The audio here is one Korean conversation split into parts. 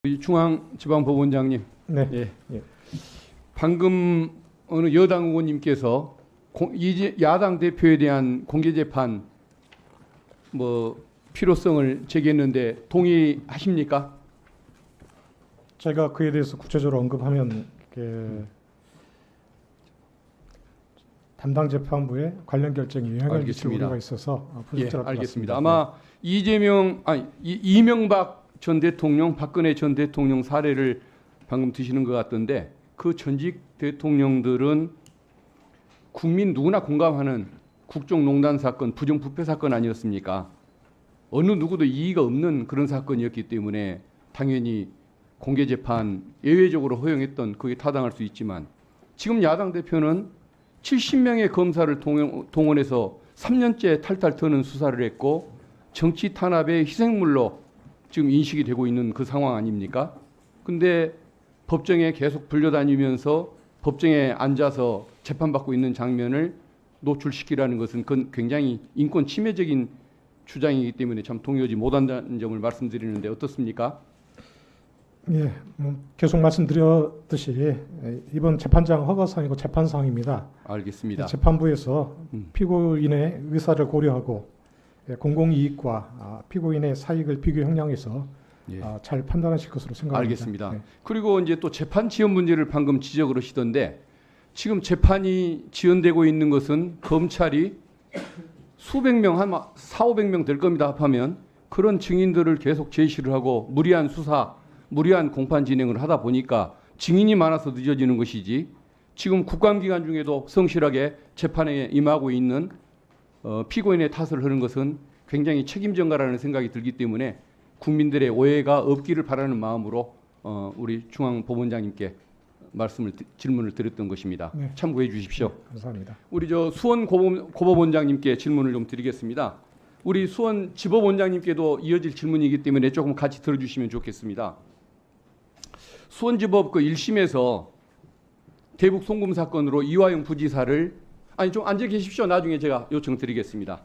우리 중앙지방법원장님, 네. 예. 방금 어느 여당 의원님께서 야당 대표에 대한 공개 재판 필요성을 제기했는데 동의하십니까? 제가 그에 대해서 구체적으로 언급하면 담당 재판부의 관련 결정에 영향을 미칠 우려가 있어서 부적절할 것 알겠습니다. 같습니다. 아마 이명박 전 대통령, 박근혜 전 대통령 사례를 방금 드시는 것 같던데 그 전직 대통령들은 국민 누구나 공감하는 국정농단 사건, 부정부패 사건 아니었습니까? 어느 누구도 이의가 없는 그런 사건이었기 때문에 당연히 공개 재판 예외적으로 허용했던 그게 타당할 수 있지만 지금 야당 대표는 70명의 검사를 동원해서 3년째 탈탈 터는 수사를 했고 정치 탄압의 희생물로 지금 인식이 되고 있는 그 상황 아닙니까? 근데 법정에 계속 불려다니면서 법정에 앉아서 재판받고 있는 장면을 노출시키라는 것은 그건 굉장히 인권 침해적인 주장이기 때문에 참 동의하지 못한다는 점을 말씀드리는데 어떻습니까? 예, 계속 말씀드렸듯이 이번 재판장 허가사항이고 재판사항입니다. 알겠습니다. 재판부에서 피고인의 의사를 고려하고 공공이익과 피고인의 사익을 비교 형량해서 잘 판단하실 것으로 생각합니다. 알겠습니다. 네. 그리고 이제 또 재판 지연 문제를 방금 지적을 하시던데 지금 재판이 지연되고 있는 것은 검찰이 수백 명, 한 4,500명 될 겁니다. 합하면 그런 증인들을 계속 제시를 하고 무리한 수사, 무리한 공판 진행을 하다 보니까 증인이 많아서 늦어지는 것이지 지금 국감기간 중에도 성실하게 재판에 임하고 있는 피고인의 탓을 하는 것은 굉장히 책임전가라는 생각이 들기 때문에 국민들의 오해가 없기를 바라는 마음으로 우리 중앙법원장님께 질문을 드렸던 것입니다. 네. 참고해 주십시오. 네, 감사합니다. 우리 수원 고법원장님께 질문을 좀 드리겠습니다. 우리 수원 지법원장님께도 이어질 질문이기 때문에 조금 같이 들어주시면 좋겠습니다. 수원지법 그 1심에서 대북 송금 사건으로 이화영 부지사를 좀 앉아 계십시오. 나중에 제가 요청드리겠습니다.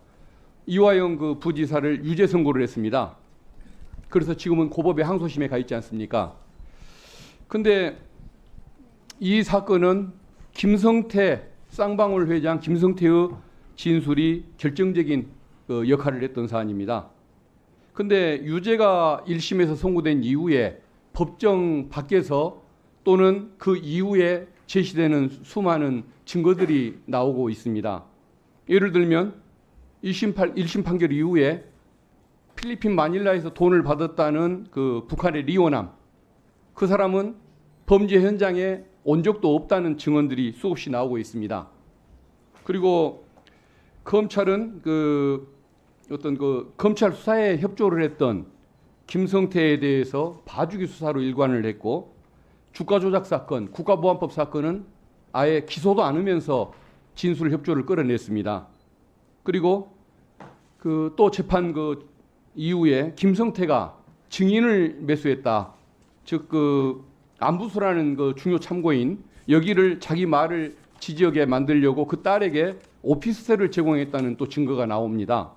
이화영 그 부지사를 유죄 선고를 했습니다. 그래서 지금은 고법의 항소심에 가 있지 않습니까? 근데 이 사건은 김성태 쌍방울 회장 김성태의 진술이 결정적인 역할을 했던 사안입니다. 근데 유죄가 1심에서 선고된 이후에 법정 밖에서 또는 그 이후에 제시되는 수많은 증거들이 나오고 있습니다. 예를 들면 1심 판결 이후에 필리핀 마닐라에서 돈을 받았다는 그 북한의 리오남, 그 사람은 범죄 현장에 온 적도 없다는 증언들이 수없이 나오고 있습니다. 그리고 검찰은 검찰 수사에 협조를 했던 김성태에 대해서 봐주기 수사로 일관을 했고 주가 조작 사건, 국가보안법 사건은 아예 기소도 않으면서 진술 협조를 끌어냈습니다. 그리고 또 재판 이후에 김성태가 증인을 매수했다. 즉 안부수라는 중요 참고인 여기를 자기 말을 지지하게 만들려고 그 딸에게 오피스텔을 제공했다는 또 증거가 나옵니다.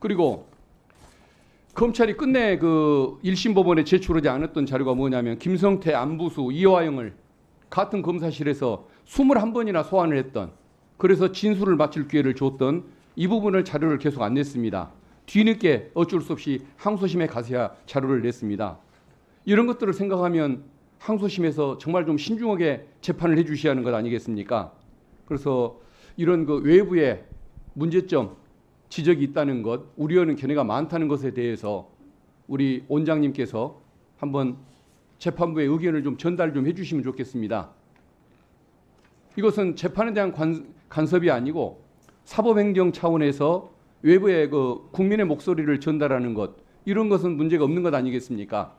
그리고 검찰이 끝내 1심 법원에 제출하지 않았던 자료가 뭐냐면 김성태, 안부수, 이화영을 같은 검사실에서 21번이나 소환을 했던, 그래서 진술을 마칠 기회를 줬던 이 부분을 자료를 계속 안 냈습니다. 뒤늦게 어쩔 수 없이 항소심에 가서야 자료를 냈습니다. 이런 것들을 생각하면 항소심에서 정말 좀 신중하게 재판을 해 주셔야 하는 것 아니겠습니까? 그래서 이런 외부의 문제점, 지적이 있다는 것, 우려하는 견해가 많다는 것에 대해서 우리 원장님께서 한번 재판부의 의견을 좀 전달 좀 해주시면 좋겠습니다. 이것은 재판에 대한 간섭이 아니고 사법행정 차원에서 외부의 국민의 목소리를 전달하는 것, 이런 것은 문제가 없는 것 아니겠습니까?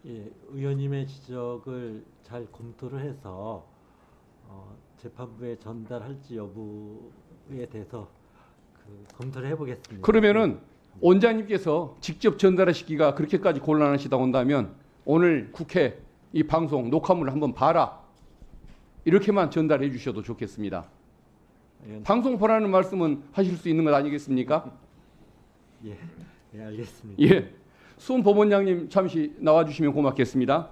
예, 의원님의 지적을 잘 검토를 해서 재판부에 전달할지 여부에 대해서 검토를 해보겠습니다. 그러면은 원장님께서 직접 전달하시기가 그렇게까지 곤란하시다 온다면 오늘 국회 이 방송 녹화물을 한번 봐라, 이렇게만 전달해 주셔도 좋겠습니다. 방송 보라는 말씀은 하실 수 있는 것 아니겠습니까? 예, 알겠습니다. 예. 수원 법원장님 잠시 나와주시면 고맙겠습니다.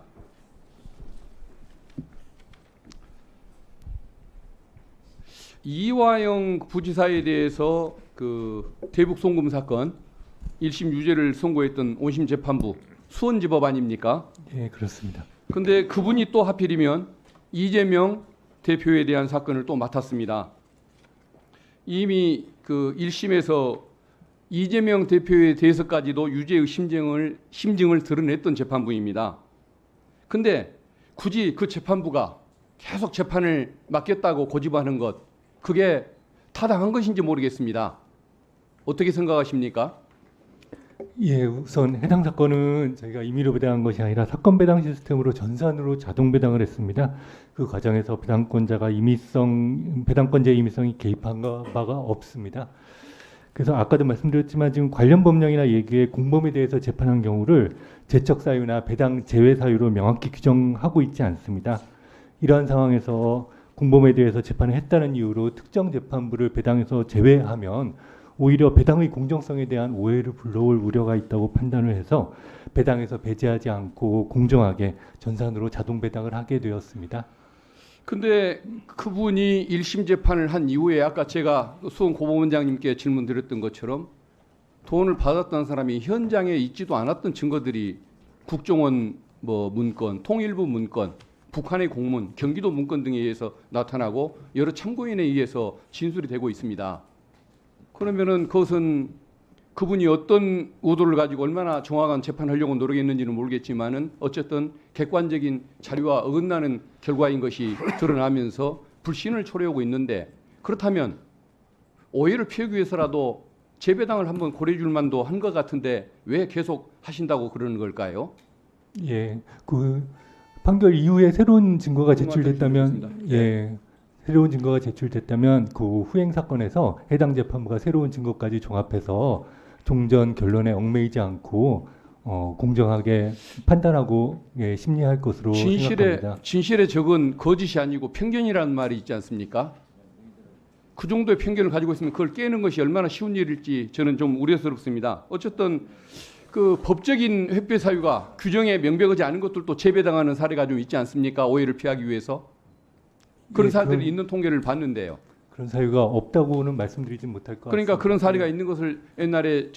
이화영 부지사에 대해서 그 대북 송금 사건 1심 유죄를 선고했던 원심 재판부 수원지법 아닙니까? 예, 그렇습니다. 근데 그분이 또 하필이면 이재명 대표에 대한 사건을 또 맡았습니다. 이미 그 1심에서 이재명 대표에 대해서까지도 유죄의 심증을 드러냈던 재판부입니다. 근데 굳이 그 재판부가 계속 재판을 맡겠다고 고집하는 것, 그게 타당한 것인지 모르겠습니다. 어떻게 생각하십니까? 예, 우선 해당 사건은 저희가 임의로 배당한 것이 아니라 사건 배당 시스템으로 전산으로 자동 배당을 했습니다. 그 과정에서 배당권자의 임의성이 개입한 바가 없습니다. 그래서 아까도 말씀드렸지만 지금 관련 법령이나 예규의 공범에 대해서 재판한 경우를 제척 사유나 배당 제외 사유로 명확히 규정하고 있지 않습니다. 이러한 상황에서 공범에 대해서 재판을 했다는 이유로 특정 재판부를 배당에서 제외하면 오히려 배당의 공정성에 대한 오해를 불러올 우려가 있다고 판단을 해서 배당에서 배제하지 않고 공정하게 전산으로 자동 배당을 하게 되었습니다. 근데 그분이 1심 재판을 한 이후에 아까 제가 수원 고법원장님께 질문 드렸던 것처럼 돈을 받았던 사람이 현장에 있지도 않았던 증거들이 국정원 문건, 통일부 문건, 북한의 공문, 경기도 문건 등에 의해서 나타나고 여러 참고인에 의해서 진술이 되고 있습니다. 그러면은 그것은 그분이 어떤 의도를 가지고 얼마나 정확한 재판하려고 노력했는지는 모르겠지만은 어쨌든 객관적인 자료와 어긋나는 결과인 것이 드러나면서 불신을 초래하고 있는데, 그렇다면 오해를 피하기 위해서라도 재배당을 한번 고려해 줄 만도 한 것 같은데 왜 계속 하신다고 그러는 걸까요? 예, 그 판결 이후에 새로운 증거가 제출됐다면, 예, 새로운 증거가 제출됐다면 그 후행 사건에서 해당 재판부가 새로운 증거까지 종합해서 종전 결론에 얽매이지 않고 공정하게 판단하고 심리할 것으로 생각합니다. 진실에 적은 거짓이 아니고 편견이라는 말이 있지 않습니까? 그 정도의 편견을 가지고 있으면 그걸 깨는 것이 얼마나 쉬운 일일지 저는 좀 우려스럽습니다. 어쨌든 그 법적인 회피 사유가 규정에 명백하지 않은 것들도 재배당하는 사례가 좀 있지 않습니까? 오해를 피하기 위해서. 그런 예, 사례들이 있는 통계를 봤는데요. 그런 사유가 없다고는 말씀드리진 못할 것 같습니다. 그러니까 그런 사례가 있는 것을 옛날에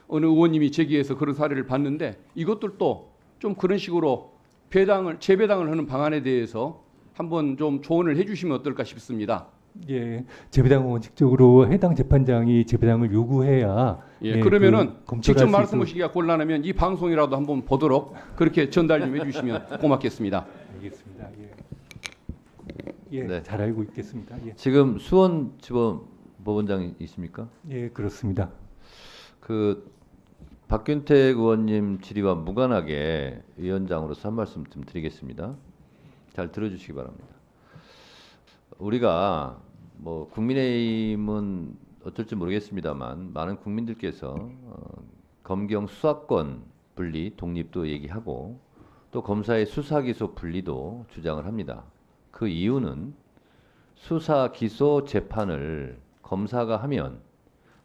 어느 의원님이 제기해서 그런 사례를 봤는데, 이것들도 좀 그런 식으로 재배당을 하는 방안에 대해서 한번 좀 조언을 해주시면 어떨까 싶습니다. 예, 재배당은 원칙적으로 해당 재판장이 재배당을 요구해야. 예, 그러면은 직접 검토할 수 말씀하시기가 곤란하면 이 방송이라도 한번 보도록 그렇게 전달 좀 해주시면 고맙겠습니다. 알겠습니다. 예, 네. 잘 알고 있겠습니다. 예, 지금 수원지법 법원장이십니까? 예, 그렇습니다. 그 박균택 의원님 질의와 무관하게 위원장으로서 한 말씀 좀 드리겠습니다. 잘 들어주시기 바랍니다. 우리가 국민의힘은 어떨지 모르겠습니다만 많은 국민들께서 검경 수사권 분리, 독립도 얘기하고 또 검사의 수사 기소 분리도 주장을 합니다. 그 이유는 수사, 기소, 재판을 검사가 하면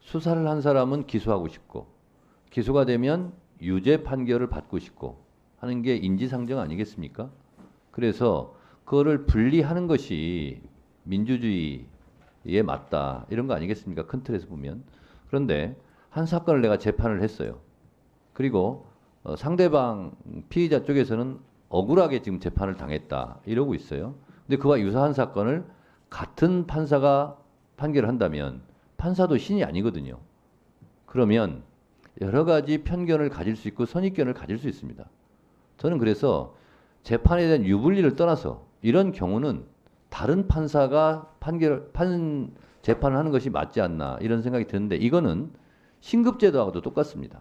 수사를 한 사람은 기소하고 싶고 기소가 되면 유죄 판결을 받고 싶고 하는 게 인지상정 아니겠습니까? 그래서 그거를 분리하는 것이 민주주의에 맞다 이런 거 아니겠습니까? 큰 틀에서 보면. 그런데 한 사건을 내가 재판을 했어요. 그리고 상대방 피의자 쪽에서는 억울하게 지금 재판을 당했다 이러고 있어요. 근데 그와 유사한 사건을 같은 판사가 판결을 한다면 판사도 신이 아니거든요. 그러면 여러 가지 편견을 가질 수 있고 선입견을 가질 수 있습니다. 저는 그래서 재판에 대한 유불리를 떠나서 이런 경우는 다른 판사가 재판을 하는 것이 맞지 않나 이런 생각이 드는데, 이거는 신급제도하고도 똑같습니다.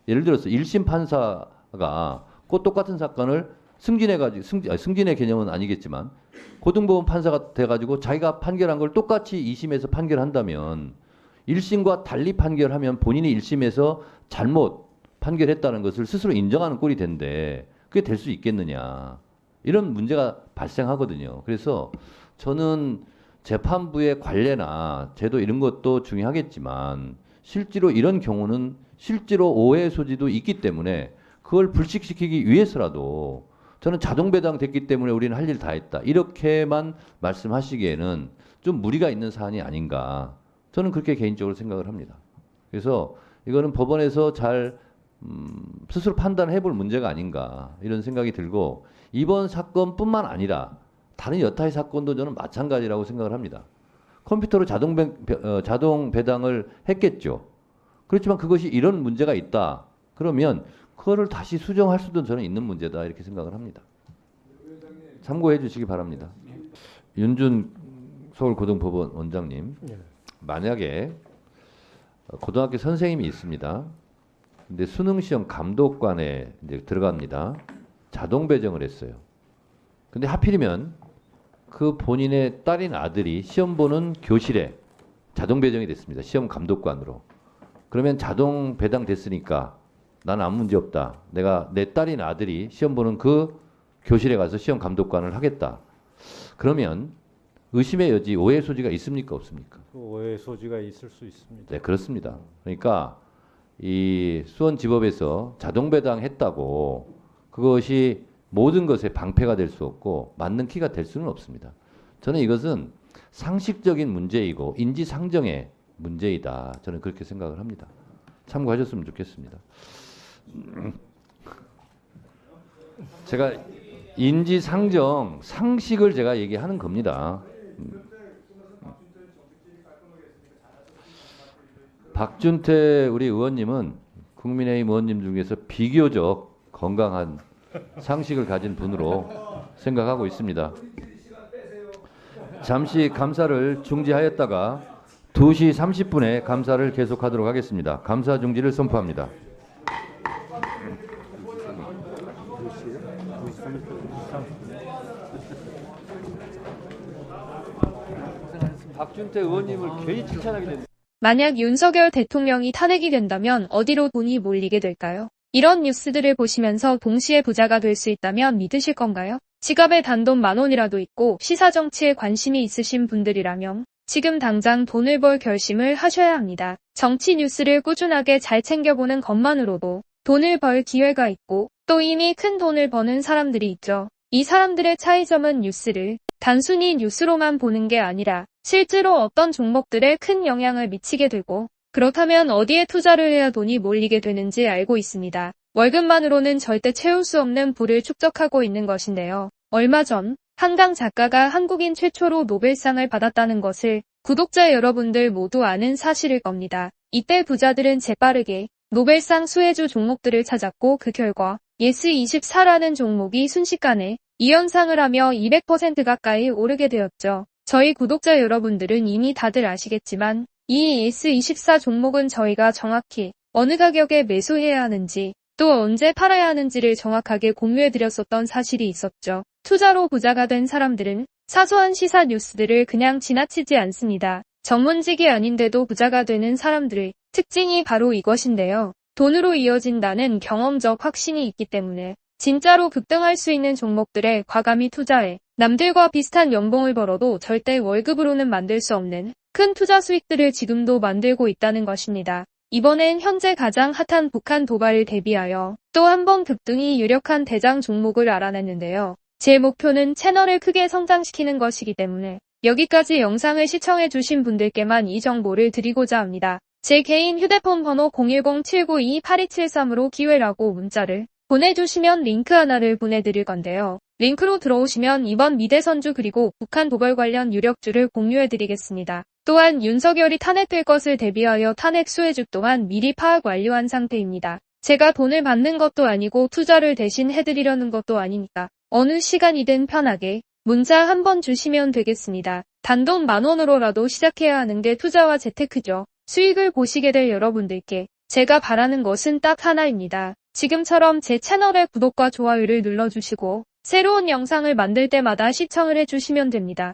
예를 들어서 1심 판사가 그 똑같은 사건을 승진의 개념은 아니겠지만 고등법원 판사가 돼가지고 자기가 판결한 걸 똑같이 2심에서 판결한다면 1심과 달리 판결하면 본인이 1심에서 잘못 판결했다는 것을 스스로 인정하는 꼴이 된데 그게 될 수 있겠느냐, 이런 문제가 발생하거든요. 그래서 저는 재판부의 관례나 제도 이런 것도 중요하겠지만 실제로 이런 경우는 실제로 오해 소지도 있기 때문에 그걸 불식시키기 위해서라도 저는 자동 배당됐기 때문에 우리는 할 일 다 했다. 이렇게만 말씀하시기에는 좀 무리가 있는 사안이 아닌가. 저는 그렇게 개인적으로 생각을 합니다. 그래서 이거는 법원에서 잘 스스로 판단해 볼 문제가 아닌가 이런 생각이 들고 이번 사건뿐만 아니라 다른 여타의 사건도 저는 마찬가지라고 생각을 합니다. 컴퓨터로 자동 배당을 했겠죠. 그렇지만 그것이 이런 문제가 있다. 그러면 그거를 다시 수정할 수도 저는 있는 문제다 이렇게 생각을 합니다. 참고해 주시기 바랍니다. 윤준 서울고등법원 원장님, 만약에 고등학교 선생님이 있습니다. 근데 수능시험 감독관에 이제 들어갑니다. 자동 배정을 했어요. 근데 하필이면 그 본인의 딸인 아들이 시험 보는 교실에 자동 배정이 됐습니다. 시험 감독관으로. 그러면 자동 배당됐으니까 나는 아무 문제 없다. 내가 내 딸인 아들이 시험 보는 그 교실에 가서 시험 감독관을 하겠다. 그러면 의심의 여지, 오해 소지가 있습니까? 없습니까? 그 오해 소지가 있을 수 있습니다. 네, 그렇습니다. 그러니까 이 수원지법에서 자동 배당했다고 그것이 모든 것에 방패가 될 수 없고 맞는 키가 될 수는 없습니다. 저는 이것은 상식적인 문제이고 인지상정의 문제이다. 저는 그렇게 생각을 합니다. 참고하셨으면 좋겠습니다. 제가 인지상정, 상식을 제가 얘기하는 겁니다. 박준태 우리 의원님은 국민의힘 의원님 중에서 비교적 건강한 상식을 가진 분으로 생각하고 있습니다. 잠시 감사를 중지하였다가 2시 30분에 감사를 계속하도록 하겠습니다. 감사 중지를 선포합니다. 박준태 의원님을 괜히 칭찬하게 됐네요. 만약 윤석열 대통령이 탄핵이 된다면 어디로 돈이 몰리게 될까요? 이런 뉴스들을 보시면서 동시에 부자가 될 수 있다면 믿으실 건가요? 지갑에 단돈 10,000원이라도 있고 시사정치에 관심이 있으신 분들이라면 지금 당장 돈을 벌 결심을 하셔야 합니다. 정치 뉴스를 꾸준하게 잘 챙겨보는 것만으로도 돈을 벌 기회가 있고 또 이미 큰 돈을 버는 사람들이 있죠. 이 사람들의 차이점은 뉴스를 단순히 뉴스로만 보는 게 아니라 실제로 어떤 종목들에 큰 영향을 미치게 되고 그렇다면 어디에 투자를 해야 돈이 몰리게 되는지 알고 있습니다. 월급만으로는 절대 채울 수 없는 부를 축적하고 있는 것인데요. 얼마 전 한강 작가가 한국인 최초로 노벨상을 받았다는 것을 구독자 여러분들 모두 아는 사실일 겁니다. 이때 부자들은 재빠르게 노벨상 수혜주 종목들을 찾았고 그 결과 예스24라는 종목이 순식간에 2연상을 하며 200% 가까이 오르게 되었죠. 저희 구독자 여러분들은 이미 다들 아시겠지만 이 예스24 종목은 저희가 정확히 어느 가격에 매수해야 하는지 또 언제 팔아야 하는지를 정확하게 공유해드렸었던 사실이 있었죠. 투자로 부자가 된 사람들은 사소한 시사 뉴스들을 그냥 지나치지 않습니다. 전문직이 아닌데도 부자가 되는 사람들의 특징이 바로 이것인데요. 돈으로 이어진다는 경험적 확신이 있기 때문에 진짜로 급등할 수 있는 종목들에 과감히 투자해 남들과 비슷한 연봉을 벌어도 절대 월급으로는 만들 수 없는 큰 투자 수익들을 지금도 만들고 있다는 것입니다. 이번엔 현재 가장 핫한 북한 도발을 대비하여 또 한 번 급등이 유력한 대장 종목을 알아냈는데요. 제 목표는 채널을 크게 성장시키는 것이기 때문에 여기까지 영상을 시청해주신 분들께만 이 정보를 드리고자 합니다. 제 개인 휴대폰 번호 010-792-8273으로 기회라고 문자를 보내주시면 링크 하나를 보내드릴 건데요. 링크로 들어오시면 이번 미대선주 그리고 북한 도발 관련 유력주를 공유해드리겠습니다. 또한 윤석열이 탄핵될 것을 대비하여 탄핵 수혜주 또한 미리 파악 완료한 상태입니다. 제가 돈을 받는 것도 아니고 투자를 대신 해드리려는 것도 아니니까 어느 시간이든 편하게 문자 한번 주시면 되겠습니다. 단돈 10,000원으로라도 시작해야 하는 게 투자와 재테크죠. 수익을 보시게 될 여러분들께 제가 바라는 것은 딱 하나입니다. 지금처럼 제 채널의 구독과 좋아요를 눌러주시고 새로운 영상을 만들 때마다 시청을 해주시면 됩니다.